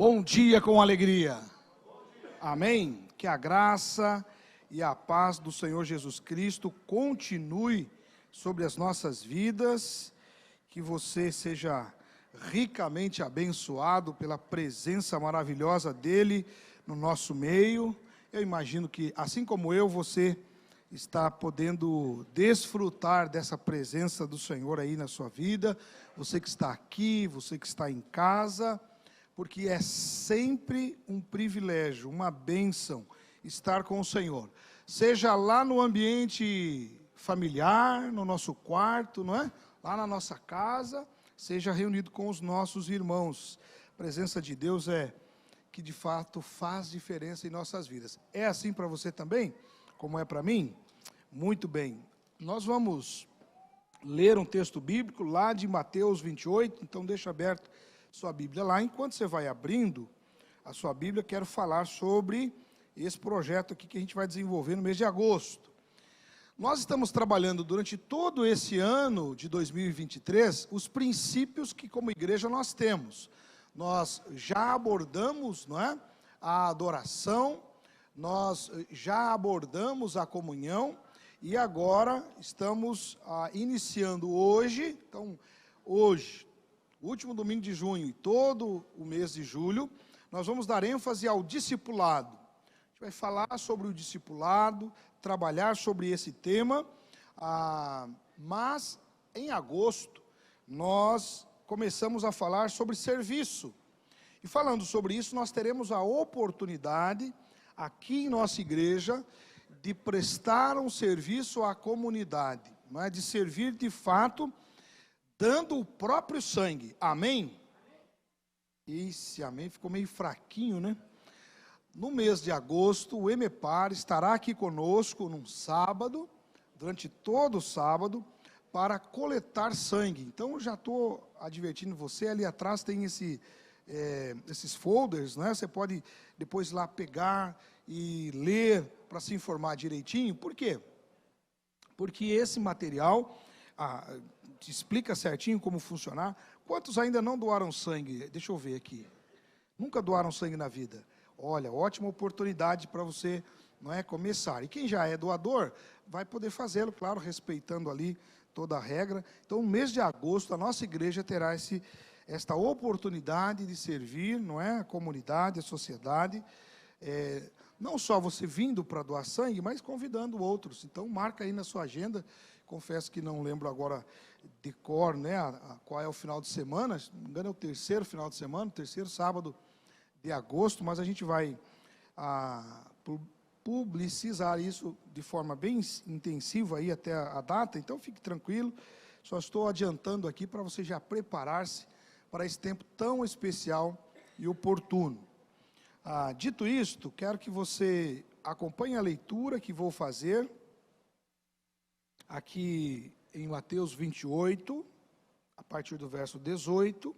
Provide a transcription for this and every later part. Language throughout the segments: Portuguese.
Bom dia com alegria. Amém? Que a graça e a paz do Senhor Jesus Cristo continue sobre as nossas vidas, que você seja ricamente abençoado pela presença maravilhosa dEle no nosso meio. Eu imagino que, assim como eu, você está podendo desfrutar dessa presença do Senhor aí na sua vida, você que está aqui, você que está em casa, porque é sempre um privilégio, uma bênção estar com o Senhor. Seja lá no ambiente familiar, no nosso quarto, não é? Lá na nossa casa, seja reunido com os nossos irmãos. A presença de Deus é que de fato faz diferença em nossas vidas. É assim para você também? Como é para mim? Muito bem. Nós vamos ler um texto bíblico lá de Mateus 28, então deixa aberto sua Bíblia lá. Enquanto você vai abrindo a sua Bíblia, quero falar sobre esse projeto aqui que a gente vai desenvolver no mês de agosto. Nós estamos trabalhando durante todo esse ano de 2023, os princípios que como igreja nós temos. Nós já abordamos, não é, a adoração, nós já abordamos a comunhão, e agora estamos iniciando hoje, então hoje, último domingo de junho e todo o mês de julho, nós vamos dar ênfase ao discipulado. A gente vai falar sobre o discipulado, trabalhar sobre esse tema, mas em agosto nós começamos a falar sobre serviço. E falando sobre isso, nós teremos a oportunidade, aqui em nossa igreja, de prestar um serviço à comunidade, não é? De servir de fato, dando o próprio sangue. Amém? Esse amém ficou meio fraquinho, né? No mês de agosto, o EMEPAR estará aqui conosco num sábado, durante todo o sábado, para coletar sangue. Então, eu já estou advertindo você, ali atrás tem esses folders, né? Você pode depois lá pegar e ler para se informar direitinho. Por quê? Porque esse material te explica certinho como funcionar. Quantos ainda não doaram sangue? Deixa eu ver aqui. Nunca doaram sangue na vida? Olha, ótima oportunidade para você, não é, começar. E quem já é doador, vai poder fazê-lo, claro, respeitando ali toda a regra. Então, no mês de agosto, a nossa igreja terá esta oportunidade de servir, não é, a comunidade, a sociedade. Não só você vindo para doar sangue, mas convidando outros. Então, marca aí na sua agenda. Confesso que não lembro agora de cor, né, qual é o final de semana. Se não me engano, é o terceiro final de semana, terceiro sábado de agosto, mas a gente vai publicizar isso de forma bem intensiva aí até a data. Então, fique tranquilo. Só estou adiantando aqui para você já preparar-se para esse tempo tão especial e oportuno. Dito isto, quero que você acompanhe a leitura que vou fazer aqui em Mateus 28, a partir do verso 18,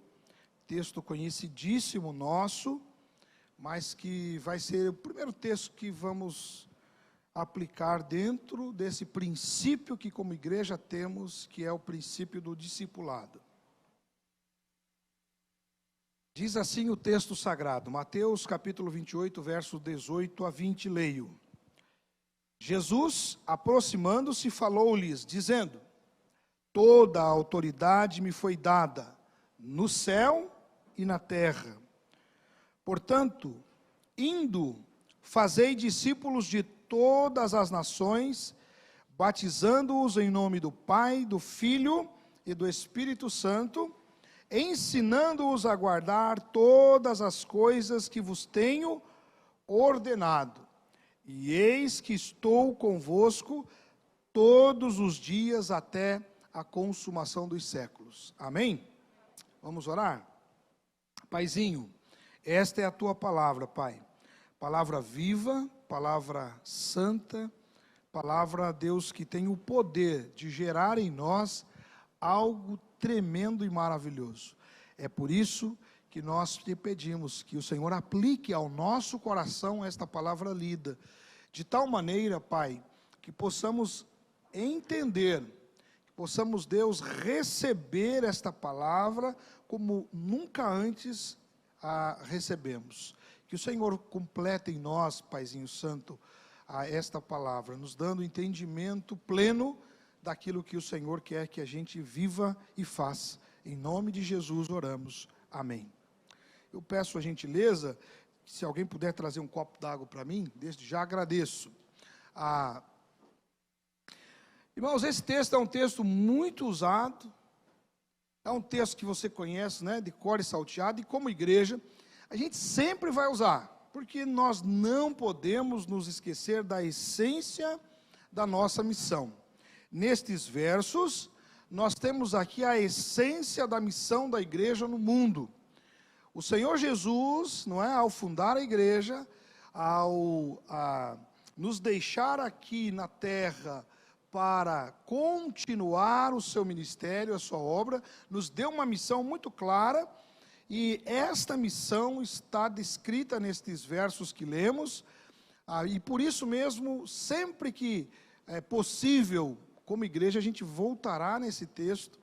texto conhecidíssimo nosso, mas que vai ser o primeiro texto que vamos aplicar dentro desse princípio que como igreja temos, que é o princípio do discipulado. Diz assim o texto sagrado, Mateus capítulo 28, versos 18 a 20, leio. Jesus, aproximando-se, falou-lhes, dizendo, toda a autoridade me foi dada, no céu e na terra. Portanto, indo, fazei discípulos de todas as nações, batizando-os em nome do Pai, do Filho e do Espírito Santo, ensinando-os a guardar todas as coisas que vos tenho ordenado. E eis que estou convosco todos os dias até a consumação dos séculos. Amém? Vamos orar? Paizinho, esta é a tua palavra, Pai. Palavra viva, palavra santa, palavra, Deus, que tem o poder de gerar em nós algo tremendo e maravilhoso. É por isso que nós te pedimos que o Senhor aplique ao nosso coração esta palavra lida, de tal maneira, Pai, que possamos entender, que possamos, Deus, receber esta palavra como nunca antes recebemos. Que o Senhor complete em nós, Paizinho Santo, esta palavra, nos dando entendimento pleno daquilo que o Senhor quer que a gente viva e faça. Em nome de Jesus oramos. Amém. Eu peço a gentileza, se alguém puder trazer um copo d'água para mim, desde já agradeço. Irmãos, esse texto é um texto muito usado, é um texto que você conhece, né, de cor e salteado, e como igreja, a gente sempre vai usar, porque nós não podemos nos esquecer da essência da nossa missão. Nestes versos, nós temos aqui a essência da missão da igreja no mundo. O Senhor Jesus, não é, ao fundar a igreja, ao nos deixar aqui na terra para continuar o seu ministério, a sua obra, nos deu uma missão muito clara, e esta missão está descrita nestes versos que lemos, e por isso mesmo, sempre que é possível, como igreja, a gente voltará nesse texto.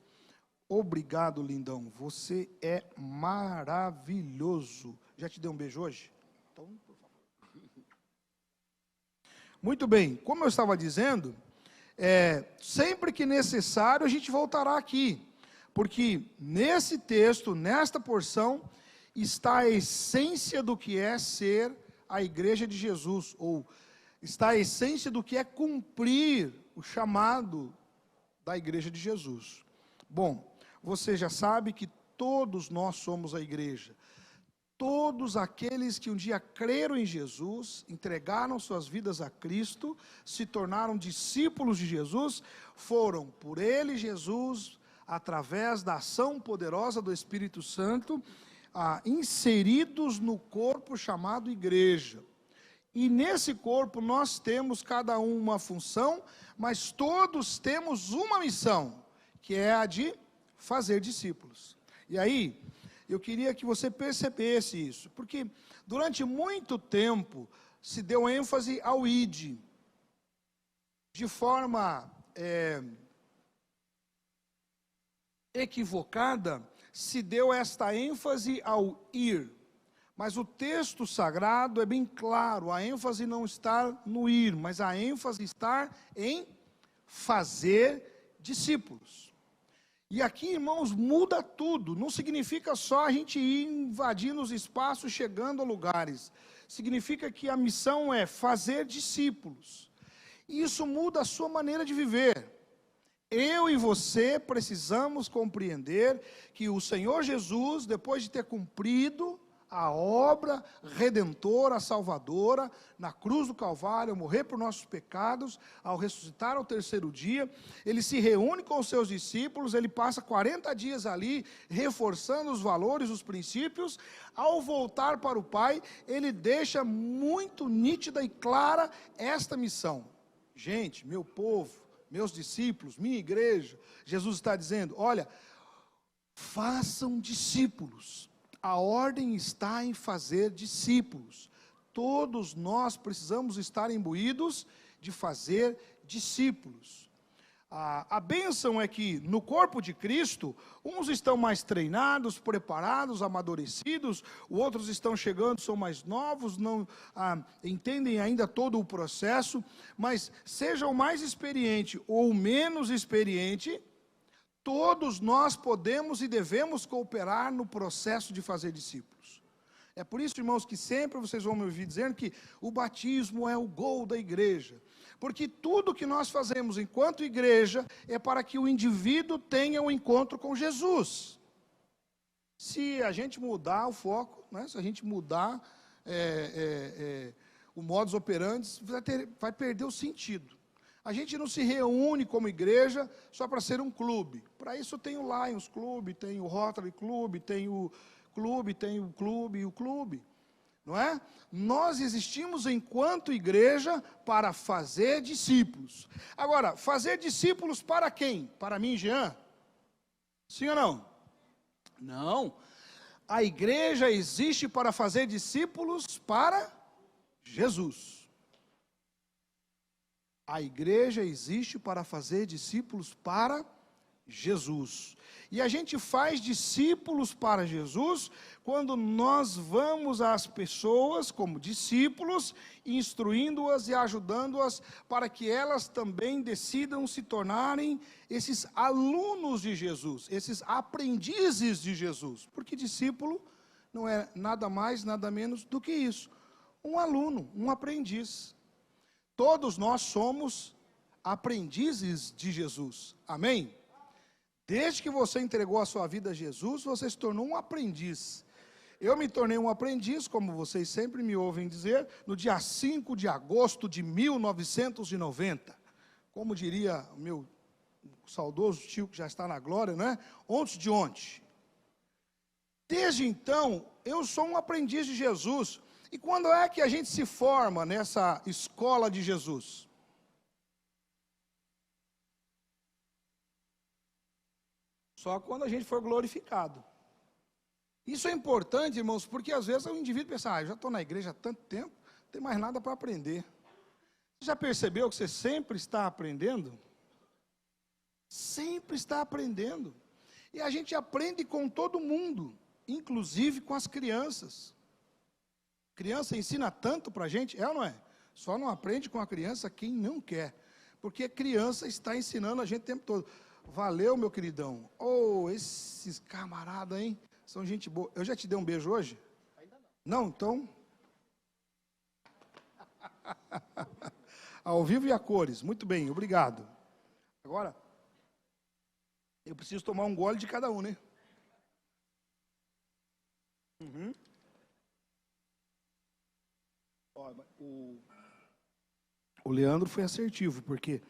Obrigado, lindão, você é maravilhoso. Já te dei um beijo hoje? Então, por favor. Muito bem, como eu estava dizendo, sempre que necessário a gente voltará aqui, porque nesse texto, nesta porção, está a essência do que é ser a igreja de Jesus, ou está a essência do que é cumprir o chamado da igreja de Jesus. Bom, você já sabe que todos nós somos a igreja. Todos aqueles que um dia creram em Jesus, entregaram suas vidas a Cristo, se tornaram discípulos de Jesus, foram por Ele, Jesus, através da ação poderosa do Espírito Santo, inseridos no corpo chamado igreja. E nesse corpo nós temos cada um uma função, mas todos temos uma missão, que é a de fazer discípulos. E aí, eu queria que você percebesse isso, porque durante muito tempo se deu ênfase ao id, de forma equivocada, se deu esta ênfase ao ir, mas o texto sagrado é bem claro, a ênfase não está no ir, mas a ênfase está em fazer discípulos. E aqui, irmãos, muda tudo, não significa só a gente ir invadindo os espaços, chegando a lugares, significa que a missão é fazer discípulos, e isso muda a sua maneira de viver. Eu e você precisamos compreender que o Senhor Jesus, depois de ter cumprido a obra redentora, salvadora, na cruz do Calvário, morrer por nossos pecados, ao ressuscitar ao terceiro dia, ele se reúne com os seus discípulos, ele passa 40 dias ali, reforçando os valores, os princípios. Ao voltar para o Pai, ele deixa muito nítida e clara esta missão. Gente, meu povo, meus discípulos, minha igreja, Jesus está dizendo, olha, façam discípulos. A ordem está em fazer discípulos. Todos nós precisamos estar imbuídos de fazer discípulos. A bênção é que no corpo de Cristo, uns estão mais treinados, preparados, amadurecidos, outros estão chegando, são mais novos, não entendem ainda todo o processo, mas seja o mais experiente ou o menos experiente, todos nós podemos e devemos cooperar no processo de fazer discípulos. É por isso, irmãos, que sempre vocês vão me ouvir dizendo que o batismo é o gol da igreja. Porque tudo que nós fazemos enquanto igreja é para que o indivíduo tenha um encontro com Jesus. Se a gente mudar o foco, né, se a gente mudar o modus operandi, vai perder o sentido. A gente não se reúne como igreja só para ser um clube. Para isso tem o Lions Clube, tem o Rotary Clube, tem o clube, tem o clube e o clube. Não é? Nós existimos enquanto igreja para fazer discípulos. Agora, fazer discípulos para quem? Para mim, Jean? Sim ou não? Não. A igreja existe para fazer discípulos para Jesus. A igreja existe para fazer discípulos para Jesus. E a gente faz discípulos para Jesus quando nós vamos às pessoas como discípulos, instruindo-as e ajudando-as para que elas também decidam se tornarem esses alunos de Jesus, esses aprendizes de Jesus. Porque discípulo não é nada mais, nada menos do que isso. Um aluno, um aprendiz. Todos nós somos aprendizes de Jesus. Amém? Desde que você entregou a sua vida a Jesus, você se tornou um aprendiz. Eu me tornei um aprendiz, como vocês sempre me ouvem dizer, no dia 5 de agosto de 1990. Como diria o meu saudoso tio, que já está na glória, não é? Ontem de ontem. Desde então, eu sou um aprendiz de Jesus. E quando é que a gente se forma nessa escola de Jesus? Só quando a gente for glorificado. Isso é importante, irmãos, porque às vezes o indivíduo pensa, eu já estou na igreja há tanto tempo, não tem mais nada para aprender. Você já percebeu que você sempre está aprendendo? Sempre está aprendendo. E a gente aprende com todo mundo, inclusive com as crianças. Criança ensina tanto para a gente, é ou não é? Só não aprende com a criança quem não quer. Porque a criança está ensinando a gente o tempo todo. Valeu, meu queridão. Esses camaradas, hein? São gente boa. Eu já te dei um beijo hoje? Ainda não. Não, então? Ao vivo e a cores. Muito bem, obrigado. Agora, eu preciso tomar um gole de cada um, né? Uhum. O Leandro foi assertivo, porque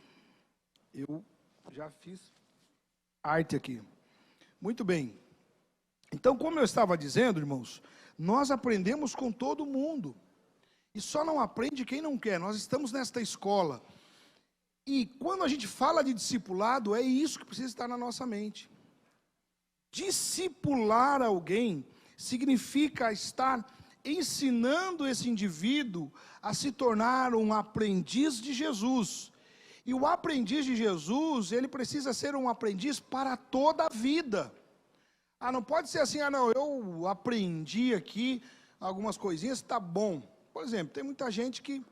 eu já fiz arte aqui. Muito bem. Então, como eu estava dizendo, irmãos, nós aprendemos com todo mundo. E só não aprende quem não quer. Nós estamos nesta escola. E quando a gente fala de discipulado, é isso que precisa estar na nossa mente. Discipular alguém significa estar ensinando esse indivíduo a se tornar um aprendiz de Jesus. E o aprendiz de Jesus, ele precisa ser um aprendiz para toda a vida. Não pode ser assim, não, eu aprendi aqui algumas coisinhas, está bom. Por exemplo, tem muita gente que,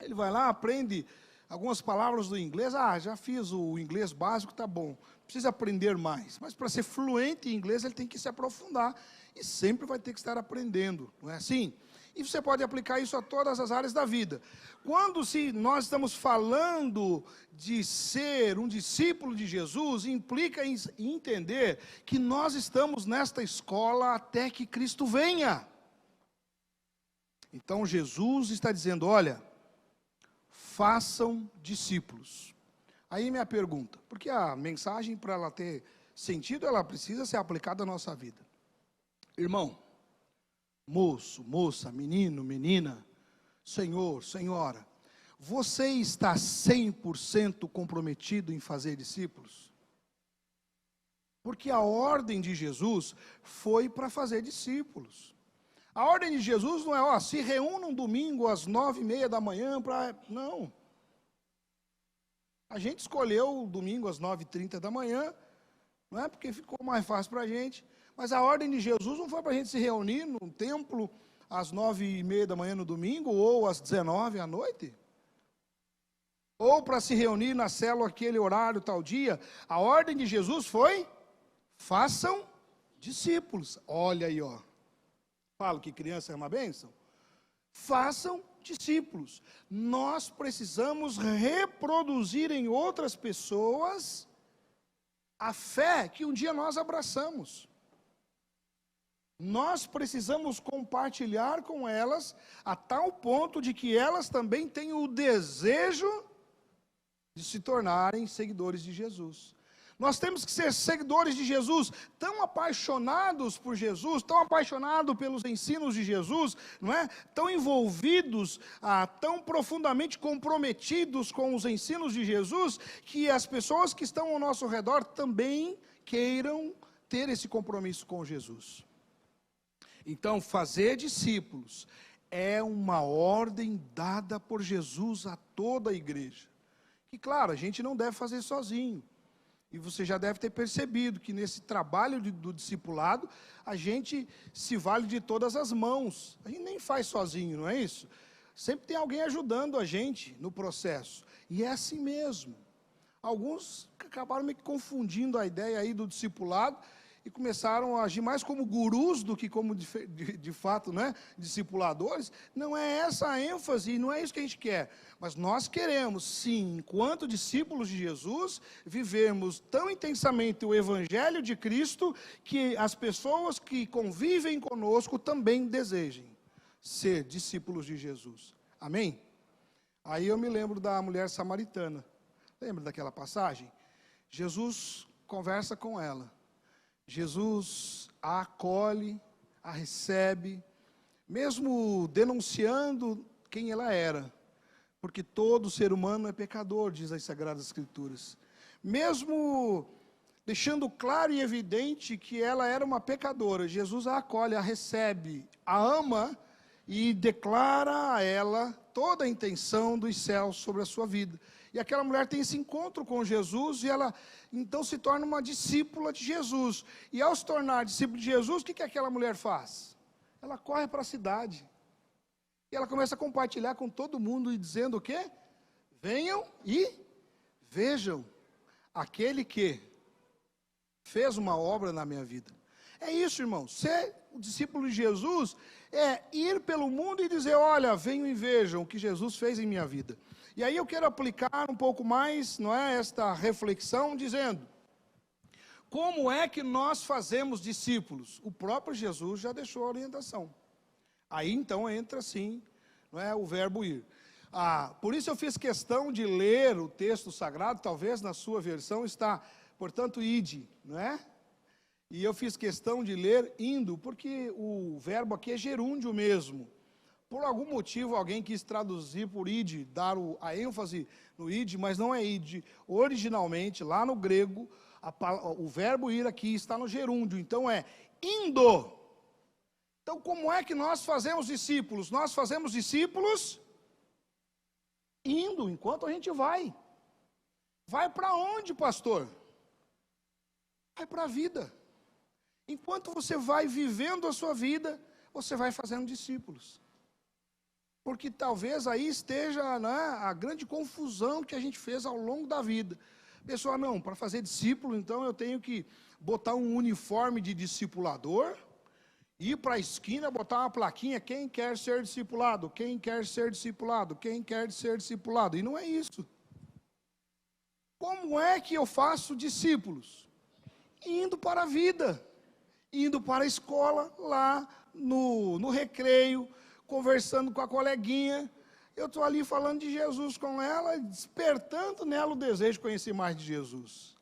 ele vai lá, aprende algumas palavras do inglês, já fiz o inglês básico, está bom. Precisa aprender mais. Mas para ser fluente em inglês, ele tem que se aprofundar. E sempre vai ter que estar aprendendo, não é assim? E você pode aplicar isso a todas as áreas da vida. Quando nós estamos falando de ser um discípulo de Jesus, implica em entender que nós estamos nesta escola até que Cristo venha. Então Jesus está dizendo, olha, façam discípulos. Aí minha pergunta, porque a mensagem, para ela ter sentido, ela precisa ser aplicada à nossa vida. Irmão, moço, moça, menino, menina, senhor, senhora, você está 100% comprometido em fazer discípulos? Porque a ordem de Jesus foi para fazer discípulos. A ordem de Jesus não é, se reúnam domingo às 9:30 da manhã para... Não. A gente escolheu o domingo às 9:30 da manhã, não é porque ficou mais fácil para a gente. Mas a ordem de Jesus não foi para a gente se reunir no templo às 9:30 da manhã no domingo, ou às 19 à noite. Ou para se reunir na célula aquele horário, tal dia. A ordem de Jesus foi, façam discípulos. Olha aí, Falo que criança é uma bênção. Façam discípulos. Nós precisamos reproduzir em outras pessoas a fé que um dia nós abraçamos. Nós precisamos compartilhar com elas a tal ponto de que elas também tenham o desejo de se tornarem seguidores de Jesus. Nós temos que ser seguidores de Jesus, tão apaixonados por Jesus, tão apaixonados pelos ensinos de Jesus, não é? Tão envolvidos, tão profundamente comprometidos com os ensinos de Jesus, que as pessoas que estão ao nosso redor também queiram ter esse compromisso com Jesus. Então, fazer discípulos é uma ordem dada por Jesus a toda a igreja. E claro, a gente não deve fazer sozinho. E você já deve ter percebido que nesse trabalho do discipulado, a gente se vale de todas as mãos. A gente nem faz sozinho, não é isso? Sempre tem alguém ajudando a gente no processo. E é assim mesmo. Alguns acabaram meio que confundindo a ideia aí do discipulado e começaram a agir mais como gurus do que como de fato, né, discipuladores. Não é essa a ênfase, não é isso que a gente quer. Mas nós queremos, sim, enquanto discípulos de Jesus, vivermos tão intensamente o Evangelho de Cristo que as pessoas que convivem conosco também desejem ser discípulos de Jesus. Amém? Aí eu me lembro da mulher samaritana. Lembra daquela passagem? Jesus conversa com ela. Jesus a acolhe, a recebe, mesmo denunciando quem ela era, porque todo ser humano é pecador, diz as Sagradas Escrituras. Mesmo deixando claro e evidente que ela era uma pecadora, Jesus a acolhe, a recebe, a ama e declara a ela toda a intenção dos céus sobre a sua vida. E aquela mulher tem esse encontro com Jesus e ela então se torna uma discípula de Jesus. E ao se tornar discípula de Jesus, o que aquela mulher faz? Ela corre para a cidade. E ela começa a compartilhar com todo mundo e dizendo o quê? Venham e vejam aquele que fez uma obra na minha vida. É isso, irmão. Ser o discípulo de Jesus é ir pelo mundo e dizer, olha, venham e vejam o que Jesus fez em minha vida. E aí eu quero aplicar um pouco mais, não é, esta reflexão, dizendo, como é que nós fazemos discípulos? O próprio Jesus já deixou a orientação. Aí então entra sim, não é, o verbo ir. Por isso eu fiz questão de ler o texto sagrado, talvez na sua versão está, portanto, ide, não é? E eu fiz questão de ler indo, porque o verbo aqui é gerúndio mesmo. Por algum motivo, alguém quis traduzir por id, dar a ênfase no id, mas não é id. Originalmente, lá no grego, o verbo ir aqui está no gerúndio, então é indo. Então, como é que nós fazemos discípulos? Nós fazemos discípulos indo, enquanto a gente vai. Vai para onde, pastor? Vai para a vida. Enquanto você vai vivendo a sua vida, você vai fazendo discípulos. Porque talvez aí esteja, né, a grande confusão que a gente fez ao longo da vida. Pessoal, não, para fazer discípulo, então eu tenho que botar um uniforme de discipulador, ir para a esquina, botar uma plaquinha, quem quer ser discipulado, quem quer ser discipulado, quem quer ser discipulado. E não é isso. Como é que eu faço discípulos? Indo para a vida, indo para a escola, lá no recreio, conversando com a coleguinha, eu estou ali falando de Jesus com ela, despertando nela o desejo de conhecer mais de Jesus.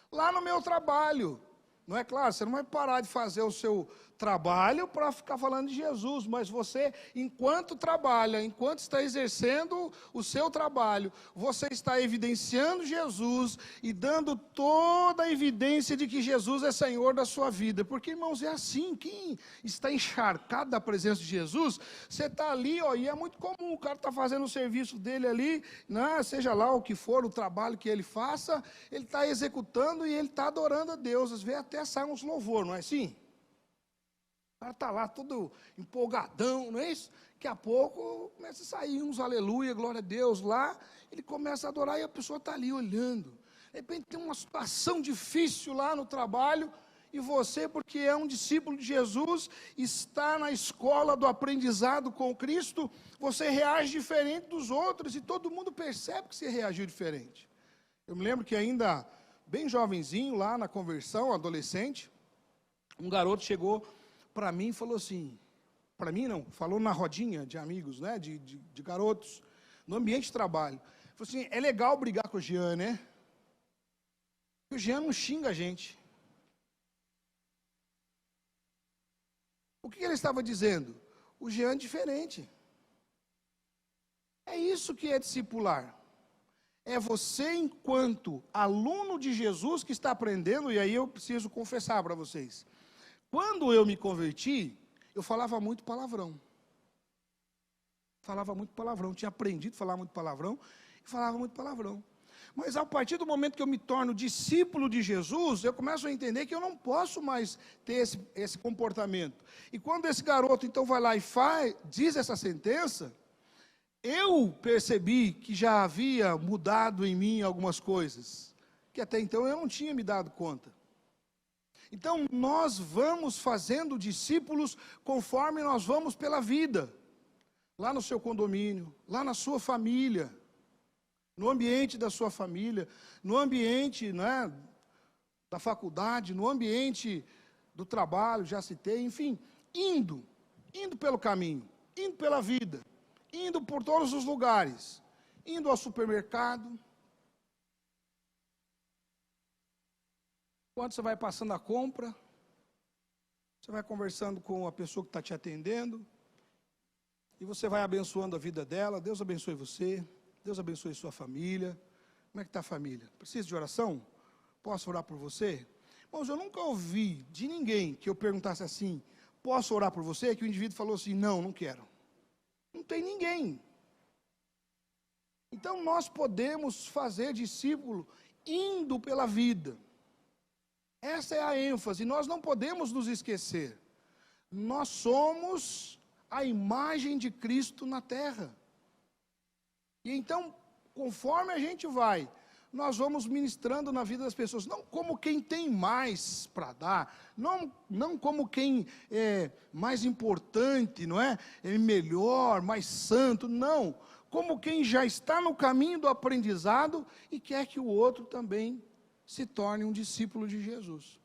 Lá no meu trabalho, não é claro, você não vai parar de fazer o seu trabalho para ficar falando de Jesus, mas você, enquanto trabalha, enquanto está exercendo o seu trabalho, você está evidenciando Jesus e dando toda a evidência de que Jesus é Senhor da sua vida, porque, irmãos, é assim, quem está encharcado da presença de Jesus, você está ali, ó, e é muito comum, o cara está fazendo o serviço dele ali, né, seja lá o que for, o trabalho que ele faça, ele está executando e ele está adorando a Deus, às vezes até sai uns louvor, não é assim? O cara está lá todo empolgadão, não é isso? Daqui a pouco começa a sair uns aleluia, glória a Deus lá, ele começa a adorar e a pessoa está ali olhando. De repente tem uma situação difícil lá no trabalho, e você, porque é um discípulo de Jesus, está na escola do aprendizado com Cristo, você reage diferente dos outros, e todo mundo percebe que você reagiu diferente. Eu me lembro que ainda bem jovenzinho, lá na conversão, adolescente, um garoto chegou para mim e falou assim, para mim não, falou na rodinha de amigos, né, de garotos, no ambiente de trabalho, falou assim, é legal brigar com o Jean, né? O Jean não xinga a gente. O que ele estava dizendo? O Jean é diferente. É isso que é discipular. É você, enquanto aluno de Jesus que está aprendendo, e aí eu preciso confessar para vocês. Quando eu me converti, eu falava muito palavrão. Tinha aprendido a falar muito palavrão e falava muito palavrão. Mas a partir do momento que eu me torno discípulo de Jesus, eu começo a entender que eu não posso mais ter esse comportamento. E quando esse garoto então vai lá e diz essa sentença, eu percebi que já havia mudado em mim algumas coisas, que até então eu não tinha me dado conta. Então nós vamos fazendo discípulos conforme nós vamos pela vida, lá no seu condomínio, lá na sua família, no ambiente da sua família, no ambiente, né, da faculdade, no ambiente do trabalho, já citei, enfim, indo pelo caminho, indo pela vida, indo por todos os lugares, indo ao supermercado. Quando você vai passando a compra, você vai conversando com a pessoa que está te atendendo, e você vai abençoando a vida dela. Deus abençoe você, Deus abençoe sua família. Como é que está a família? Precisa de oração? Posso orar por você? Irmãos, eu nunca ouvi de ninguém que eu perguntasse assim, posso orar por você? Que o indivíduo falou assim, não, não quero. Não tem ninguém. Então nós podemos fazer discípulo indo pela vida. Essa é a ênfase, nós não podemos nos esquecer. Nós somos a imagem de Cristo na terra. E então, conforme a gente vai, nós vamos ministrando na vida das pessoas, não como quem tem mais para dar, não como quem é mais importante, não é? É melhor, mais santo, não. Como quem já está no caminho do aprendizado e quer que o outro também se torne um discípulo de Jesus.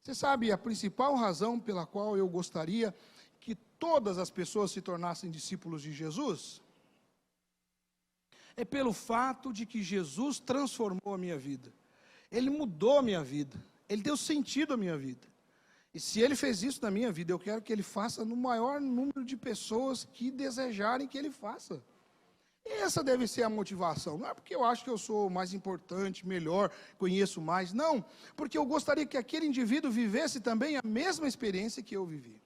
Você sabe a principal razão pela qual eu gostaria que todas as pessoas se tornassem discípulos de Jesus? É pelo fato de que Jesus transformou a minha vida. Ele mudou a minha vida. Ele deu sentido à minha vida. E se Ele fez isso na minha vida, eu quero que Ele faça no maior número de pessoas que desejarem que Ele faça. Essa deve ser a motivação. Não é porque eu acho que eu sou mais importante, melhor, conheço mais. Não, porque eu gostaria que aquele indivíduo vivesse também a mesma experiência que eu vivi.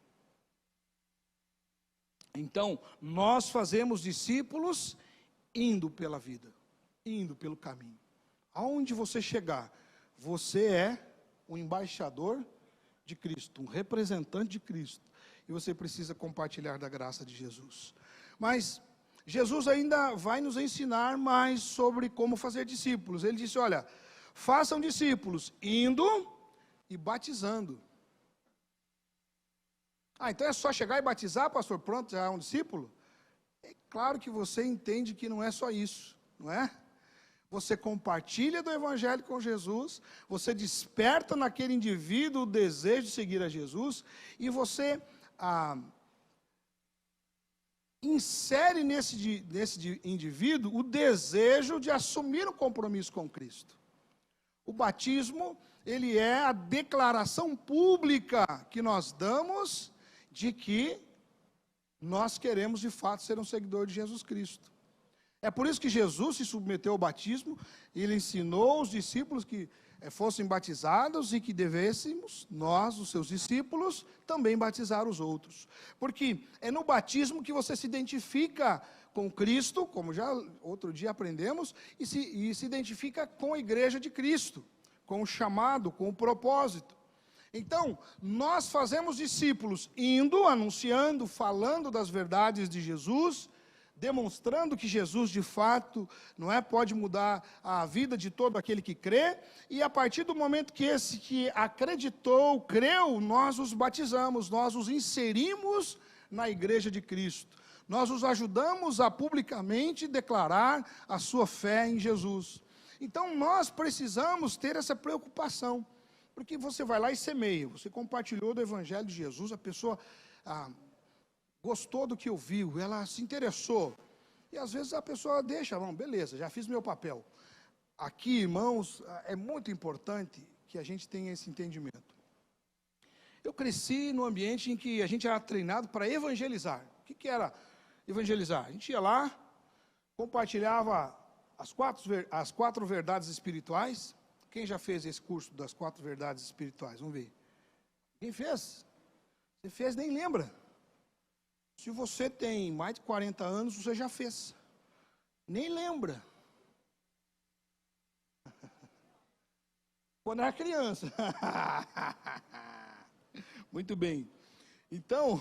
Então, nós fazemos discípulos indo pela vida, indo pelo caminho. Aonde você chegar, você é um embaixador de Cristo, um representante de Cristo. E você precisa compartilhar da graça de Jesus. Mas Jesus ainda vai nos ensinar mais sobre como fazer discípulos. Ele disse, olha, façam discípulos indo e batizando. Então é só chegar e batizar, pastor, pronto, já é um discípulo? É claro que você entende que não é só isso, não é? Você compartilha do Evangelho com Jesus, você desperta naquele indivíduo o desejo de seguir a Jesus, e você insere nesse indivíduo o desejo de assumir um compromisso com Cristo. O batismo, ele é a declaração pública que nós damos de que nós queremos de fato ser um seguidor de Jesus Cristo. É por isso que Jesus se submeteu ao batismo, ele ensinou os discípulos que fossem batizados e que devêssemos, nós, os seus discípulos, também batizar os outros. Porque é no batismo que você se identifica com Cristo, como já outro dia aprendemos, e se identifica com a igreja de Cristo, com o chamado, com o propósito. Então, nós fazemos discípulos indo, anunciando, falando das verdades de Jesus, demonstrando que Jesus de fato pode mudar a vida de todo aquele que crê, e a partir do momento que esse que acreditou, creu, nós os batizamos, nós os inserimos na igreja de Cristo, nós os ajudamos a publicamente declarar a sua fé em Jesus. Então nós precisamos ter essa preocupação, porque você vai lá e semeia, você compartilhou do Evangelho de Jesus, a pessoa gostou do que ouviu, ela se interessou, e às vezes a pessoa deixa, não, beleza, já fiz meu papel. Aqui, irmãos, é muito importante que a gente tenha esse entendimento. Eu cresci num ambiente em que a gente era treinado para evangelizar. O que era evangelizar? A gente ia lá, compartilhava as quatro verdades espirituais. Quem já fez esse curso das 4 verdades espirituais? Vamos ver. Quem fez? Você fez, nem lembra. Se você tem mais de 40 anos, você já fez. Nem lembra. quando era criança. Muito bem. Então,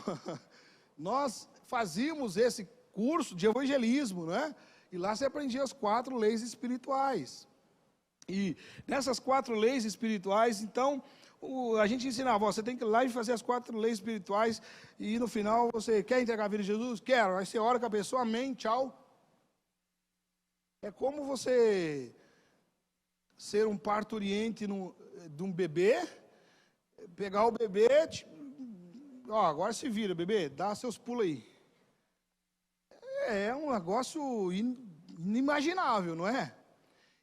nós fazíamos esse curso de evangelismo, né? E lá você aprendia as 4 leis espirituais. E nessas 4 leis espirituais, então, a gente ensinava, ó, você tem que ir lá e fazer as 4 leis espirituais, e no final você quer entregar a vida de Jesus? Quero. Aí você ora com a pessoa, amém, tchau. É como você ser um parturiente de um bebê, pegar o bebê, ó, agora se vira, bebê, dá seus pulos aí. É um negócio inimaginável, não é?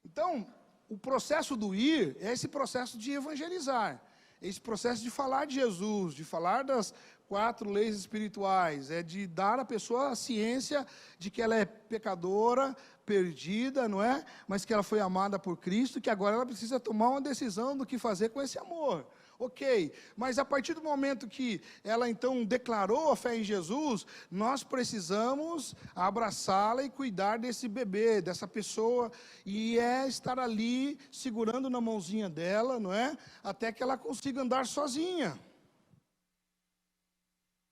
Então, o processo do ir é esse processo de evangelizar, esse processo de falar de Jesus, de falar das 4 leis espirituais, é de dar à pessoa a ciência de que ela é pecadora, perdida, não é? Mas que ela foi amada por Cristo, que agora ela precisa tomar uma decisão do que fazer com esse amor. Ok, mas a partir do momento que ela então declarou a fé em Jesus, nós precisamos abraçá-la e cuidar desse bebê, dessa pessoa, e estar ali segurando na mãozinha dela, não é? Até que ela consiga andar sozinha.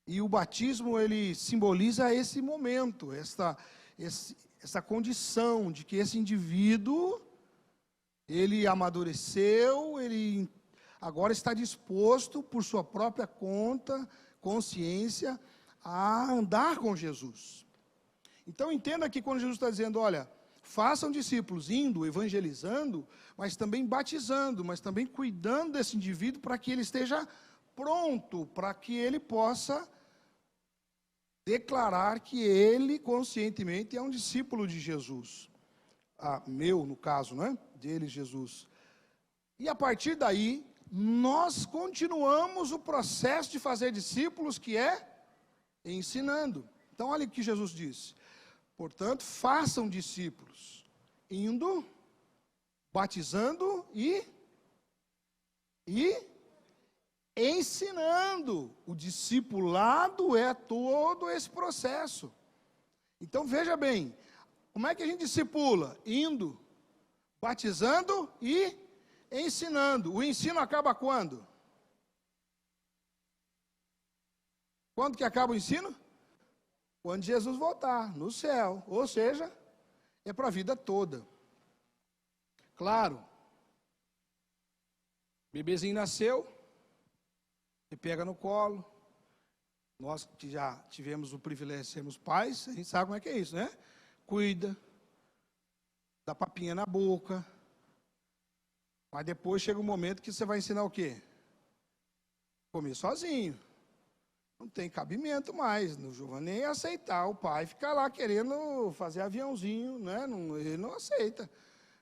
E o batismo, ele simboliza esse momento, essa condição de que esse indivíduo, ele amadureceu, ele agora está disposto, por sua própria conta, consciência, a andar com Jesus. Então entenda que quando Jesus está dizendo, olha, façam discípulos, indo, evangelizando, mas também batizando, mas também cuidando desse indivíduo para que ele esteja pronto, para que ele possa declarar que ele conscientemente é um discípulo de Jesus. Meu, no caso, não é? Dele, Jesus. E a partir daí, nós continuamos o processo de fazer discípulos, que é ensinando. Então, olha o que Jesus disse. Portanto, façam discípulos, indo, batizando e ensinando. O discipulado é todo esse processo. Então, veja bem, como é que a gente discipula? Indo, batizando e ensinando. O ensino acaba quando? Quando que acaba o ensino? Quando Jesus voltar, no céu. Ou seja, é para a vida toda. Claro, bebezinho nasceu, você pega no colo. Nós que já tivemos o privilégio de sermos pais, a gente sabe como é que é isso, né? Cuida, dá papinha na boca. Mas depois chega um momento que você vai ensinar o quê? Comer sozinho. Não tem cabimento mais. O Giovanni nem ia aceitar o pai ficar lá querendo fazer aviãozinho, né? Não, ele não aceita.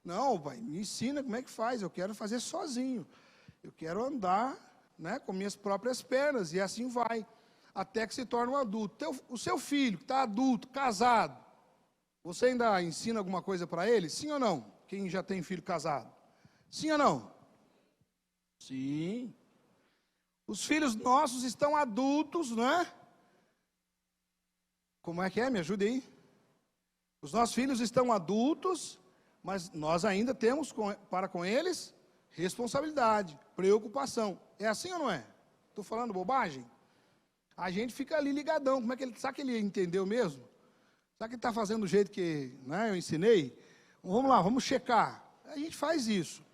Não, pai, me ensina como é que faz. Eu quero fazer sozinho. Eu quero andar, né, com minhas próprias pernas. E assim vai. Até que se torne um adulto. O seu filho, que está adulto, casado, você ainda ensina alguma coisa para ele? Sim ou não? Quem já tem filho casado? Sim ou não? Sim. Os filhos nossos estão adultos, não é? Como é que é? Me ajude aí. Os nossos filhos estão adultos, mas nós ainda temos para com eles responsabilidade, preocupação. É assim ou não é? Estou falando bobagem? A gente fica ali ligadão. Como é que ele, será que ele entendeu mesmo? Será que ele está fazendo do jeito que, né, eu ensinei? Vamos lá, vamos checar. A gente faz isso.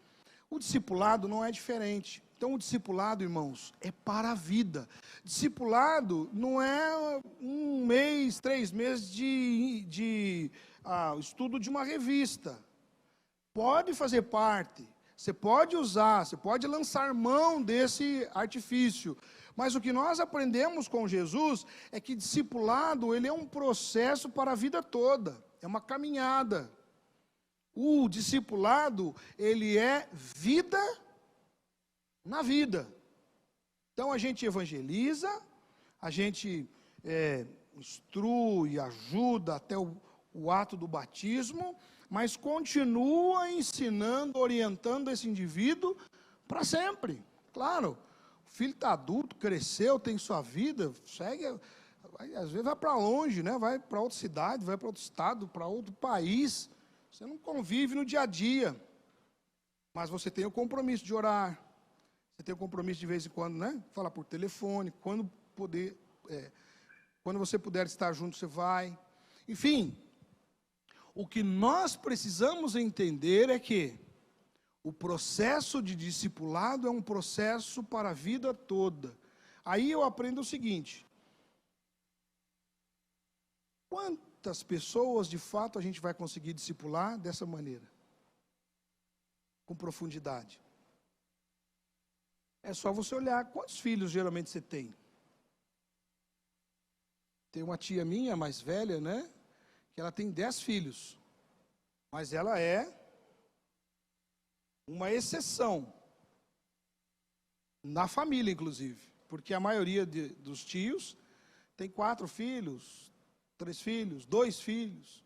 O discipulado não é diferente. Então, o discipulado, irmãos, é para a vida. Discipulado não é 1 mês, 3 meses de estudo de uma revista. Pode fazer parte, você pode usar, você pode lançar mão desse artifício. Mas o que nós aprendemos com Jesus é que discipulado, ele é um processo para a vida toda. É uma caminhada. O discipulado, ele é vida na vida. Então a gente evangeliza, a gente instrui, ajuda até o ato do batismo, mas continua ensinando, orientando esse indivíduo para sempre. Claro, o filho está adulto, cresceu, tem sua vida, segue, às vezes vai para longe, né? Vai para outra cidade, vai para outro estado, para outro país. Você não convive no dia a dia. Mas você tem o compromisso de orar, você tem o compromisso de vez em quando, né? Falar por telefone, quando você puder estar junto, você vai. Enfim, o que nós precisamos entender é que o processo de discipulado é um processo para a vida toda. Aí eu aprendo o seguinte: quantas pessoas de fato a gente vai conseguir discipular dessa maneira? Com profundidade. É só você olhar quantos filhos geralmente você tem. Tem uma tia minha, mais velha, né? Que ela tem 10 filhos. Mas ela é uma exceção. Na família, inclusive. Porque a maioria dos tios tem 4 filhos, 3 filhos, 2 filhos.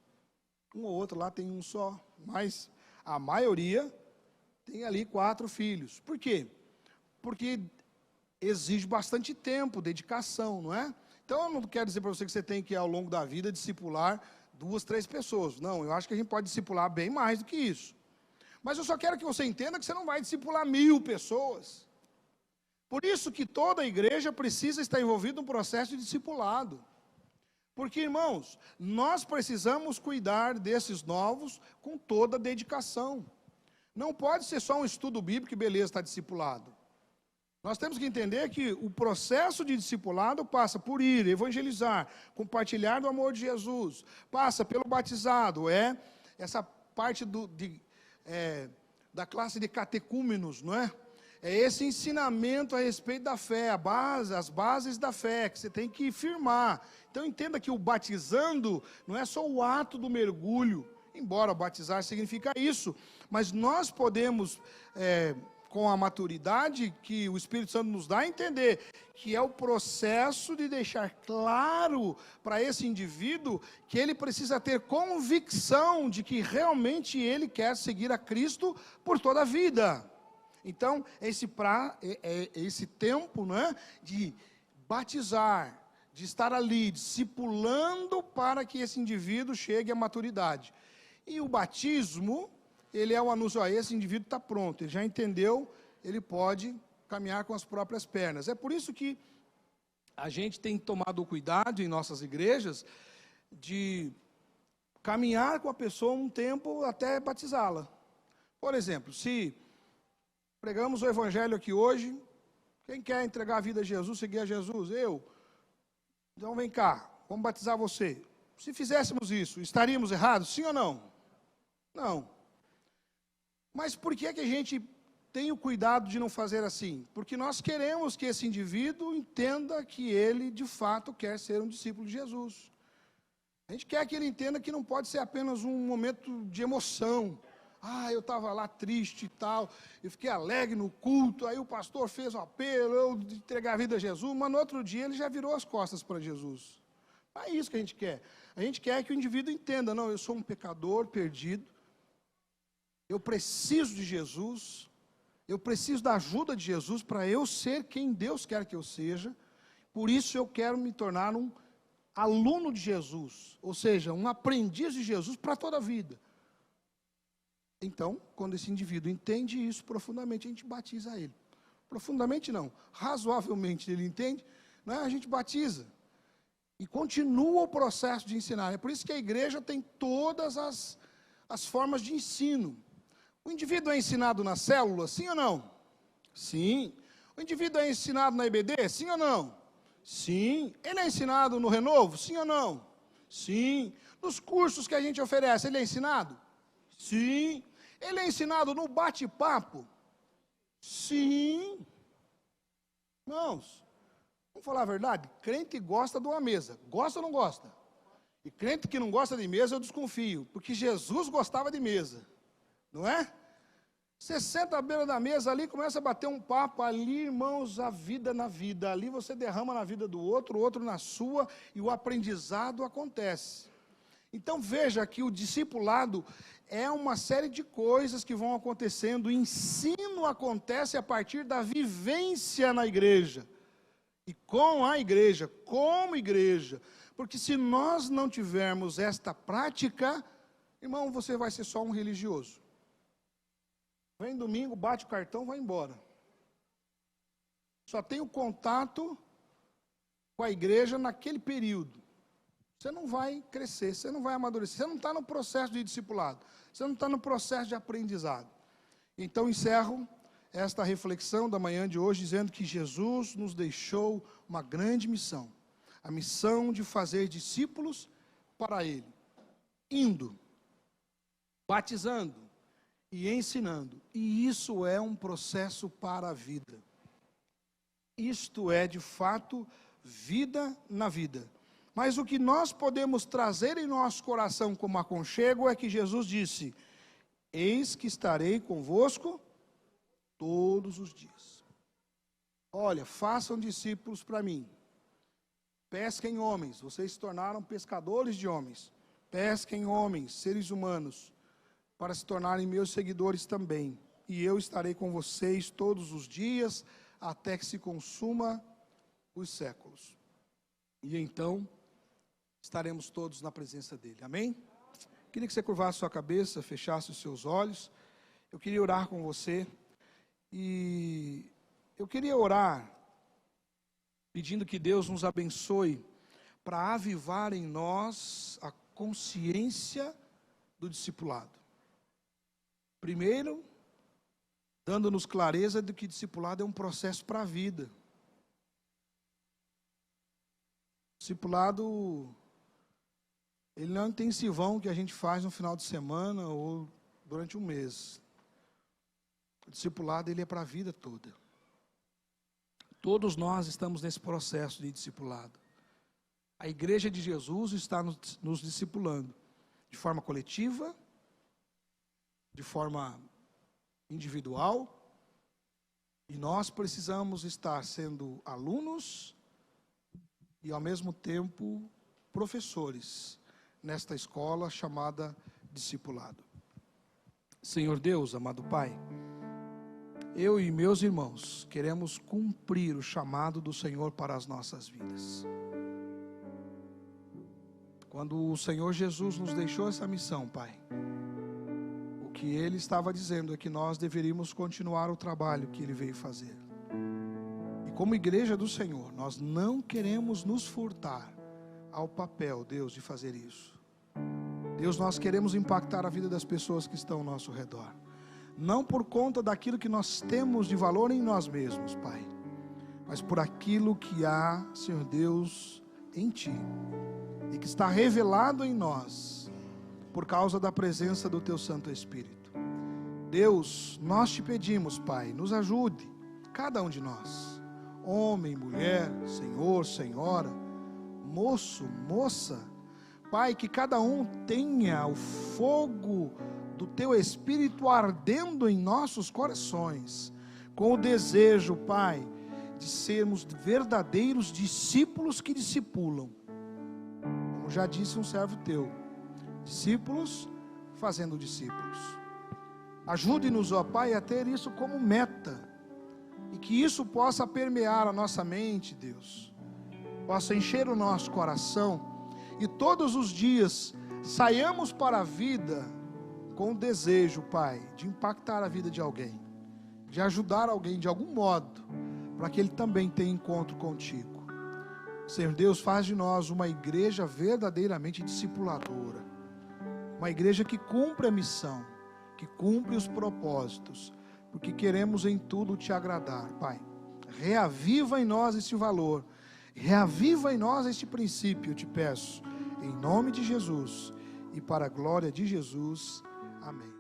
Um ou outro lá tem um só. Mas a maioria tem ali 4 filhos. Por quê? Porque exige bastante tempo, dedicação, não é? Então, eu não quero dizer para você que você tem que, ao longo da vida, discipular 2, 3 pessoas. Não, eu acho que a gente pode discipular bem mais do que isso. Mas eu só quero que você entenda que você não vai discipular 1000 pessoas. Por isso que toda a igreja precisa estar envolvida num processo de discipulado. Porque, irmãos, nós precisamos cuidar desses novos com toda a dedicação. Não pode ser só um estudo bíblico e beleza, está discipulado. Nós temos que entender que o processo de discipulado passa por ir, evangelizar, compartilhar do amor de Jesus, passa pelo batizado, essa parte da classe de catecúmenos, não é? É esse ensinamento a respeito da fé, as bases da fé, que você tem que firmar. Então entenda que o batizando não é só o ato do mergulho, embora batizar significa isso, mas nós podemos, com a maturidade que o Espírito Santo nos dá a entender, que é o processo de deixar claro para esse indivíduo que ele precisa ter convicção de que realmente ele quer seguir a Cristo por toda a vida. Então, esse tempo, né, de batizar, de estar ali, discipulando para que esse indivíduo chegue à maturidade. E o batismo, ele é o anúncio: esse indivíduo está pronto, ele já entendeu, ele pode caminhar com as próprias pernas. É por isso que a gente tem tomado cuidado em nossas igrejas de caminhar com a pessoa um tempo até batizá-la. Por exemplo, se pregamos o evangelho aqui hoje, quem quer entregar a vida a Jesus, seguir a Jesus? Eu. Então vem cá, vamos batizar você. Se fizéssemos isso, estaríamos errados? Sim ou não? Não. Mas por que a gente tem o cuidado de não fazer assim? Porque nós queremos que esse indivíduo entenda que ele, de fato, quer ser um discípulo de Jesus. A gente quer que ele entenda que não pode ser apenas um momento de emoção. Eu estava lá triste e tal, eu fiquei alegre no culto, aí o pastor fez um apelo, eu de entregar a vida a Jesus, mas no outro dia ele já virou as costas para Jesus. Não é isso que a gente quer. A gente quer que o indivíduo entenda: não, eu sou um pecador perdido, eu preciso de Jesus, eu preciso da ajuda de Jesus para eu ser quem Deus quer que eu seja, por isso eu quero me tornar um aluno de Jesus, ou seja, um aprendiz de Jesus para toda a vida. Então, quando esse indivíduo entende isso profundamente, a gente batiza ele. Profundamente não, razoavelmente ele entende, né, a gente batiza. E continua o processo de ensinar. É por isso que a igreja tem todas as formas de ensino. O indivíduo é ensinado na célula, sim ou não? Sim. O indivíduo é ensinado na EBD, sim ou não? Sim. Ele é ensinado no Renovo, sim ou não? Sim. Nos cursos que a gente oferece, ele é ensinado? Sim. Ele é ensinado no bate-papo? Sim. Irmãos, vamos falar a verdade? Crente gosta de uma mesa. Gosta ou não gosta? E crente que não gosta de mesa, eu desconfio. Porque Jesus gostava de mesa. Não é? Você senta à beira da mesa ali, começa a bater um papo ali, irmãos, a vida na vida. Ali você derrama na vida do outro, o outro na sua, e o aprendizado acontece. Então veja que o discipulado é uma série de coisas que vão acontecendo. O ensino acontece a partir da vivência na igreja. E com a igreja, como igreja. Porque se nós não tivermos esta prática, irmão, você vai ser só um religioso. Vem domingo, bate o cartão, vai embora. Só tem o contato com a igreja naquele período. Você não vai crescer, você não vai amadurecer, você não está no processo de discipulado, você não está no processo de aprendizado. Então encerro esta reflexão da manhã de hoje dizendo que Jesus nos deixou uma grande missão. A missão de fazer discípulos para Ele. Indo, batizando e ensinando. E isso é um processo para a vida. Isto é, de fato, vida na vida. Mas o que nós podemos trazer em nosso coração como aconchego é que Jesus disse: eis que estarei convosco todos os dias. Olha, façam discípulos para mim. Pesquem homens, vocês se tornaram pescadores de homens. Pesquem homens, seres humanos, para se tornarem meus seguidores também. E eu estarei com vocês todos os dias, até que se consuma os séculos. E então, estaremos todos na presença dele. Amém? Queria que você curvasse sua cabeça, fechasse os seus olhos. Eu queria orar com você. E eu queria orar pedindo que Deus nos abençoe para avivar em nós a consciência do discipulado. Primeiro, dando-nos clareza de que discipulado é um processo para a vida. Discipulado, ele não é um intensivão que a gente faz no final de semana ou durante um mês. O discipulado, ele é para a vida toda. Todos nós estamos nesse processo de discipulado. A igreja de Jesus está nos discipulando de forma coletiva, de forma individual, e nós precisamos estar sendo alunos e ao mesmo tempo professores nesta escola chamada discipulado. Senhor Deus, amado Pai, eu e meus irmãos queremos cumprir o chamado do Senhor para as nossas vidas. Quando o Senhor Jesus nos deixou essa missão, Pai, o que Ele estava dizendo é que nós deveríamos continuar o trabalho que Ele veio fazer. E como igreja do Senhor, nós não queremos nos furtar ao papel, Deus, de fazer isso. Deus, nós queremos impactar a vida das pessoas que estão ao nosso redor. Não por conta daquilo que nós temos de valor em nós mesmos, Pai, mas por aquilo que há, Senhor Deus, em Ti, e que está revelado em nós, por causa da presença do Teu Santo Espírito. Deus, nós Te pedimos, Pai, nos ajude, cada um de nós, homem, mulher, senhor, senhora, moço, moça, Pai, que cada um tenha o fogo do Teu Espírito ardendo em nossos corações, com o desejo, Pai, de sermos verdadeiros discípulos que discipulam. Como já disse um servo Teu, discípulos fazendo discípulos. Ajude-nos, ó Pai, a ter isso como meta, e que isso possa permear a nossa mente, Deus, possa encher o nosso coração, e todos os dias saiamos para a vida com o desejo, Pai, de impactar a vida de alguém, de ajudar alguém de algum modo, para que ele também tenha encontro contigo. Senhor Deus, faz de nós uma igreja verdadeiramente discipuladora, uma igreja que cumpre a missão, que cumpre os propósitos, porque queremos em tudo Te agradar, Pai. Reaviva em nós esse valor, reaviva em nós este princípio, eu Te peço, em nome de Jesus, e para a glória de Jesus. Amém.